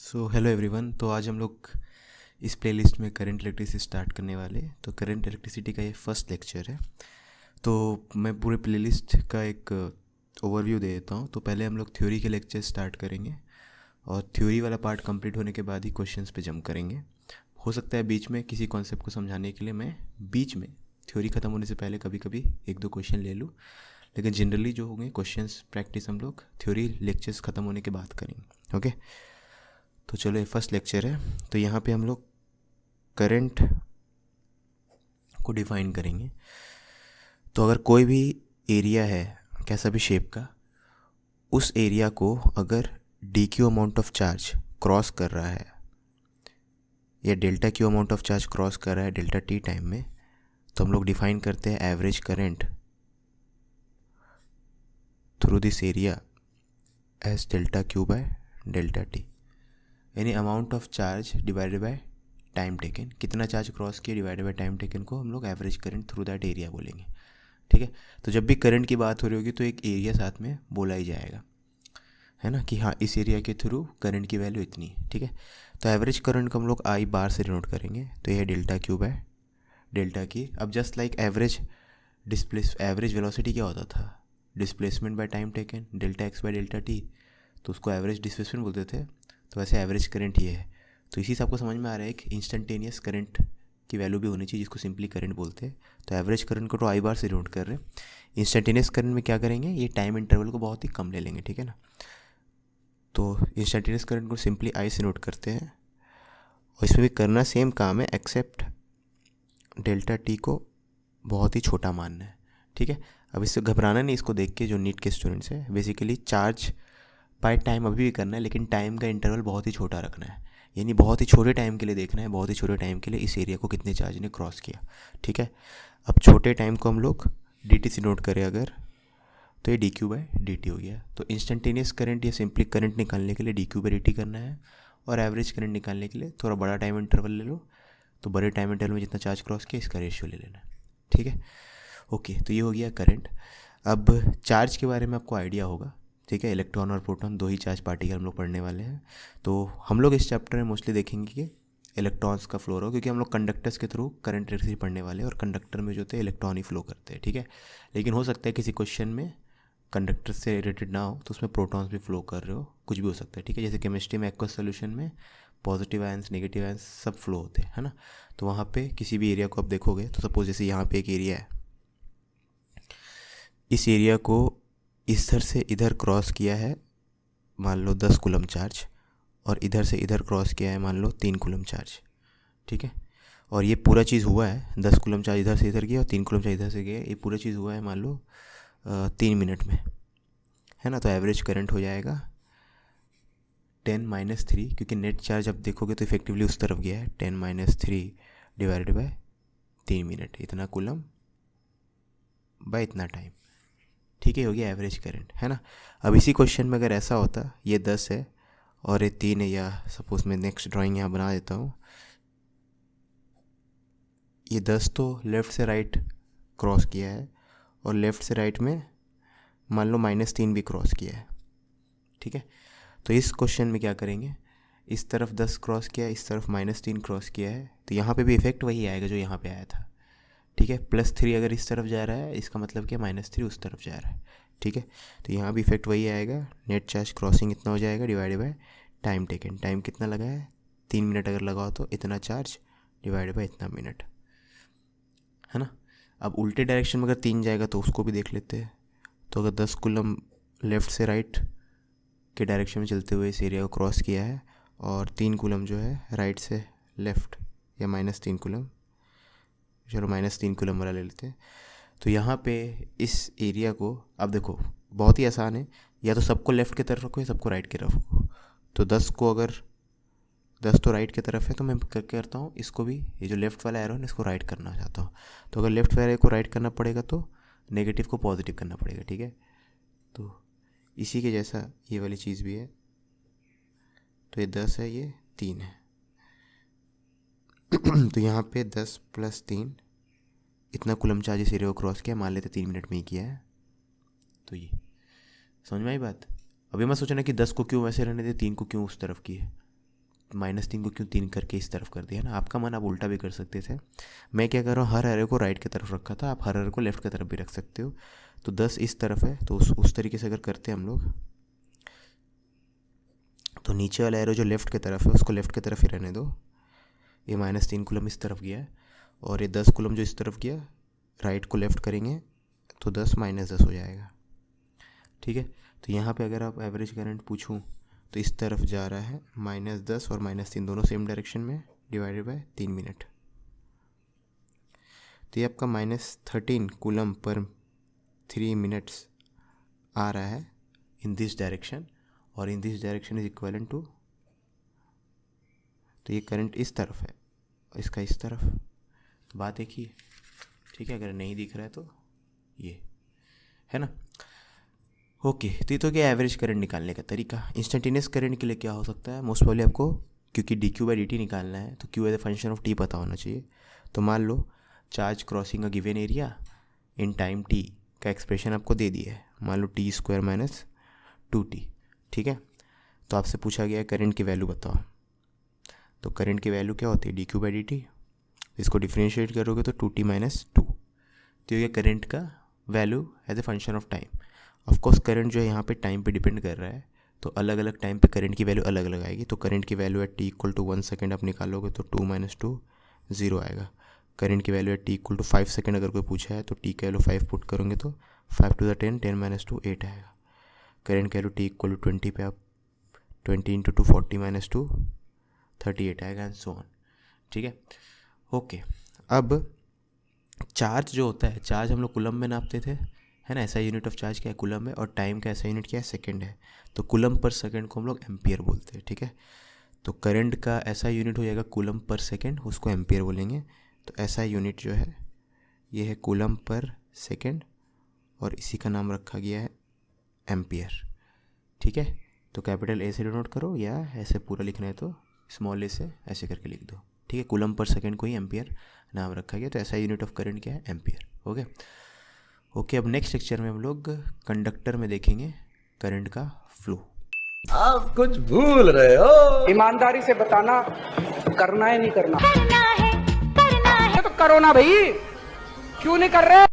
Hello everyone. तो आज हम लोग इस प्लेलिस्ट में करंट इलेक्ट्रिसिटी स्टार्ट करने वाले हैं। तो करंट इलेक्ट्रिसिटी का ये फर्स्ट लेक्चर है। तो मैं पूरे प्लेलिस्ट का एक ओवरव्यू दे देता हूँ। तो पहले हम लोग थ्योरी के लेक्चर स्टार्ट करेंगे और थ्योरी वाला पार्ट कंप्लीट होने के बाद ही क्वेश्चंस पे जंप करेंगे। हो सकता है बीच में किसी कॉन्सेप्ट को समझाने के लिए मैं बीच में थ्योरी ख़त्म होने से पहले कभी कभी एक दो क्वेश्चन ले लूँ, लेकिन जनरली जो होंगे क्वेश्चंस प्रैक्टिस हम लोग थ्योरी लेक्चर्स ख़त्म होने के बाद करेंगे। ओके, तो चलो ये फर्स्ट लेक्चर है। तो यहाँ पे हम लोग करंट को डिफाइन करेंगे। तो अगर कोई भी एरिया है कैसा भी शेप का, उस एरिया को अगर D Q amount of charge cross कर रहा है या delta Q amount of charge cross कर रहा है डेल्टा टी टाइम में, तो हम लोग डिफाइन करते हैं average current through this area as delta q by delta t, यानी amount of charge divided by time taken. कितना चार्ज क्रॉस किया डिवाइडेड बाय टाइम टेकन को हम लोग average current through that area बोलेंगे। ठीक है, तो जब भी करंट की बात हो रही होगी तो एक एरिया साथ में बोला ही जाएगा, है ना, कि हाँ इस एरिया के थ्रू करंट की वैल्यू इतनी है। ठीक है, तो एवरेज करंट को हम लोग आई बार से डिनोट करेंगे। तो यह है डेल्टा क्यू बाय डेल्टा की। अब जस्ट लाइक एवरेज वेलोसिटी क्या होता था, displacement bye time taken, delta x bye delta T, तो उसको एवरेज डिस्प्लेसमेंट बोलते थे। तो वैसे एवरेज करंट ये है। तो इसी से आपको समझ में आ रहा है कि इंस्टेंटेनियस करंट की वैल्यू भी होनी चाहिए जिसको सिंपली करंट बोलते हैं। तो एवरेज करंट को तो आई बार से डिनोट कर रहे हैं। इंस्टेंटेनियस करंट में क्या करेंगे, ये टाइम इंटरवल को बहुत ही कम ले लेंगे। ठीक है ना, तो इंस्टेंटेनियस करंट को सिंपली आई से नोट करते हैं और इसमें भी करना सेम काम है एक्सेप्ट डेल्टा टी को बहुत ही छोटा मानना है। ठीक है, अब इससे घबराना नहीं, इसको देख के जो नीट के स्टूडेंट्स हैं बेसिकली चार्ज बाय टाइम अभी भी करना है, लेकिन टाइम का इंटरवल बहुत ही छोटा रखना है, यानी बहुत ही छोटे टाइम के लिए देखना है, बहुत ही छोटे टाइम के लिए इस एरिया को कितने चार्ज ने क्रॉस किया। ठीक है, अब छोटे टाइम को हम लोग डी टी से नोट करें अगर, तो ये D Q by D T हो गया। तो इंस्टेंटेनियस करंट या सिंपली करंट निकालने के लिए D Q by D T करना है, और एवरेज करंट निकालने के लिए थोड़ा बड़ा टाइम इंटरवल ले लो। तो बड़े टाइम इंटरवल में जितना चार्ज क्रॉस किया इसका रेशियो ले लेना है। ठीक है, ओके, तो ये हो गया करंट। अब चार्ज के बारे में आपको आइडिया होगा। ठीक है, इलेक्ट्रॉन और प्रोटॉन दो ही चार्ज पार्टिकल हम लोग पढ़ने वाले हैं। तो हम लोग इस चैप्टर में मोस्टली देखेंगे कि इलेक्ट्रॉन्स का फ्लो हो, क्योंकि हम लोग कंडक्टर्स के थ्रू करंट इलेक्ट्रिसिटी पढ़ने वाले हैं और कंडक्टर में जो थे इलेक्ट्रॉन ही फ्लो करते हैं। ठीक है, लेकिन हो सकता है किसी क्वेश्चन में कंडक्टर से रिलेटेड ना हो तो उसमें प्रोटॉन्स भी फ्लो कर रहे हो, कुछ भी हो सकता है। ठीक है, जैसे केमिस्ट्री में एक्वस सोल्यूशन में पॉजिटिव आयंस नेगेटिव आयंस सब फ्लो होते हैं, है ना। तो वहाँ पे किसी भी एरिया को आप देखोगे तो सपोज जैसे यहाँ पे एक एरिया है, इस एरिया को इधर से इधर क्रॉस किया है मान लो 10 कूलम चार्ज, और इधर से इधर क्रॉस किया है मान लो 3 कूलम चार्ज। ठीक है, और ये पूरा चीज़ हुआ है 10 कूलम चार्ज इधर से इधर गया और 3 कूलम चार्ज इधर से गया, ये पूरा चीज़ हुआ है मान लो 3 मिनट में, है ना। तो एवरेज करंट हो जाएगा 10-3, क्योंकि नेट चार्ज अब देखोगे तो इफेक्टिवली उस तरफ गया है, 10-3 डिवाइडेड बाय 3 मिनट, इतना कूलम बाय इतना टाइम। ठीक है, हो गया एवरेज करंट, है ना। अब इसी क्वेश्चन में अगर ऐसा होता ये 10 है और ये 3 है, या सपोज मैं नेक्स्ट ड्राइंग यहाँ बना देता हूँ, ये 10 तो लेफ़्ट से राइट क्रॉस किया है और लेफ़्ट से राइट में मान लो -3 भी क्रॉस किया है। ठीक है, तो इस क्वेश्चन में क्या करेंगे, इस तरफ 10 क्रॉस किया है, इस तरफ -3 क्रॉस किया है, तो यहाँ पे भी इफेक्ट वही आएगा जो यहाँ पे आया था। ठीक है, +3 अगर इस तरफ जा रहा है इसका मतलब क्या -3 उस तरफ जा रहा है। ठीक है, तो यहाँ भी इफेक्ट वही आएगा, नेट चार्ज क्रॉसिंग इतना हो जाएगा divided by time taken. Time कितना लगा है 3 मिनट, अगर लगाओ तो इतना चार्ज डिवाइडेड बाय इतना मिनट, है ना। अब उल्टे डायरेक्शन में अगर 3 जाएगा तो उसको भी देख लेते हैं। तो अगर 10 कूलम लेफ़्ट से राइट के डायरेक्शन में चलते हुए इस एरिया को क्रॉस किया है और 3 कूलम जो है राइट से लेफ़्ट या -3 कूलम, चलो -3 कूलम वाला ले लेते हैं। तो यहाँ पे इस एरिया को अब देखो बहुत ही आसान है, या तो सबको लेफ़्ट की तरफ रखो या सबको राइट की तरफ रखो। तो 10 को अगर 10 तो राइट की तरफ है तो मैं करता हूँ इसको भी, ये जो लेफ़्ट वाला एरो है इसको राइट करना चाहता हूँ। तो अगर लेफ़्ट वाले को राइट करना पड़ेगा तो नेगेटिव को पॉजिटिव करना पड़ेगा। ठीक है, तो इसी के जैसा ये वाली चीज़ भी है। तो ये 10 है, ये 3 है तो यहाँ पे 10 + 3 इतना कूलम चार्ज इस एरिया को क्रॉस किया, मान लेते 3 मिनट में ही किया है। तो ये समझ में आई बात। अभी मैं सोचना कि 10 को क्यों वैसे रहने दे, 3 को क्यों उस तरफ की है, -3 को क्यों 3 करके इस तरफ कर दिया ना, आपका मन आप उल्टा भी कर सकते थे। मैं क्या कर रहा हूँ, हर एरो को राइट की तरफ रखा था, आप हर एरो को लेफ्ट की तरफ भी रख सकते हो। तो 10 इस तरफ है, तो उस तरीके से अगर करते हैं हम लोग, तो नीचे वाला एरो जो लेफ्ट की तरफ है उसको लेफ्ट की तरफ ही रहने दो। ये -3 कूलम इस तरफ गया है, और ये 10 कूलम जो इस तरफ गया, राइट को लेफ्ट करेंगे तो 10 -10 हो जाएगा। ठीक है, तो यहाँ पे अगर आप एवरेज करंट पूछूँ तो इस तरफ जा रहा है -10 और -3 दोनों सेम डायरेक्शन में, डिवाइडेड बाय 3 मिनट। तो ये आपका -13 कूलम पर 3 मिनट्स आ रहा है इन दिस डायरेक्शन, और in this direction is equivalent to, तो ये करंट इस तरफ है, इसका इस तरफ, तो बात एक ही है। ठीक है, अगर नहीं दिख रहा है तो ये है ना। ओके, तो ये तो क्या एवरेज करंट निकालने का तरीका। इंस्टेंटेनियस करंट के लिए क्या हो सकता है, मोस्ट प्रॉब्ली आपको क्योंकि dq/dt निकालना है तो q as a function of t पता होना चाहिए। तो मान लो charge crossing a given area in time t का एक्सप्रेशन आपको दे दिया है, मान लो t² - 2t। ठीक है, तो आपसे पूछा गया है करंट की वैल्यू बताओ। तो करंट की वैल्यू क्या होती है, dq/dt, इसको डिफ्रेंशिएट करोगे तो 2t - 2। तो ये करंट का value as a function of time. Of course current जो है यहाँ पे टाइम पे डिपेंड कर रहा है, तो अलग अलग टाइम पे करंट की वैल्यू अलग अलग आएगी। तो करंट की वैल्यू एट t = 1 सेकेंड आप निकालोगे तो 2 - 2 0 आएगा। करंट की वैल्यू एट t = 5 सेकेंड अगर कोई पूछा है तो t की वैल्यू 5 पुट करोगे तो 5 to the 10, 10 - 2 8 आएगा। करंट की वैल्यू t = 20 पे आप 20 × 2 40 - 2 38 आएगा, एंड सो ऑन। ठीक है, ओके। अब चार्ज जो होता है, चार्ज हम लोग कूलम में नापते थे, है ना। ऐसा यूनिट ऑफ चार्ज क्या है, कूलम है, और टाइम का ऐसा यूनिट क्या है, सेकंड है। तो कूलम पर सेकंड को हम लोग एम्पियर बोलते हैं। ठीक है, तो करंट का ऐसा यूनिट हो जाएगा कूलम पर सेकंड, उसको एम्पियर बोलेंगे। तो ऐसा यूनिट जो है ये है कूलम पर सेकंड, और इसी का नाम रखा गया है एम्पियर। ठीक है, तो कैपिटल ए से डिनोट करो, या ऐसे पूरा लिखना है तो स्मॉल ए से ऐसे करके लिख दो। ठीक है, कूलम पर सेकंड को ही एम्पियर नाम रखा गया। तो ऐसा यूनिट ऑफ करंट क्या है, एम्पियर। ओके ओके, अब नेक्स्ट लेक्चर में हम लोग कंडक्टर में देखेंगे करंट का फ्लो। आप कुछ भूल रहे हो। ईमानदारी से बताना, करना है नहीं करना, करना है तो करो ना भाई, क्यों नहीं कर रहे।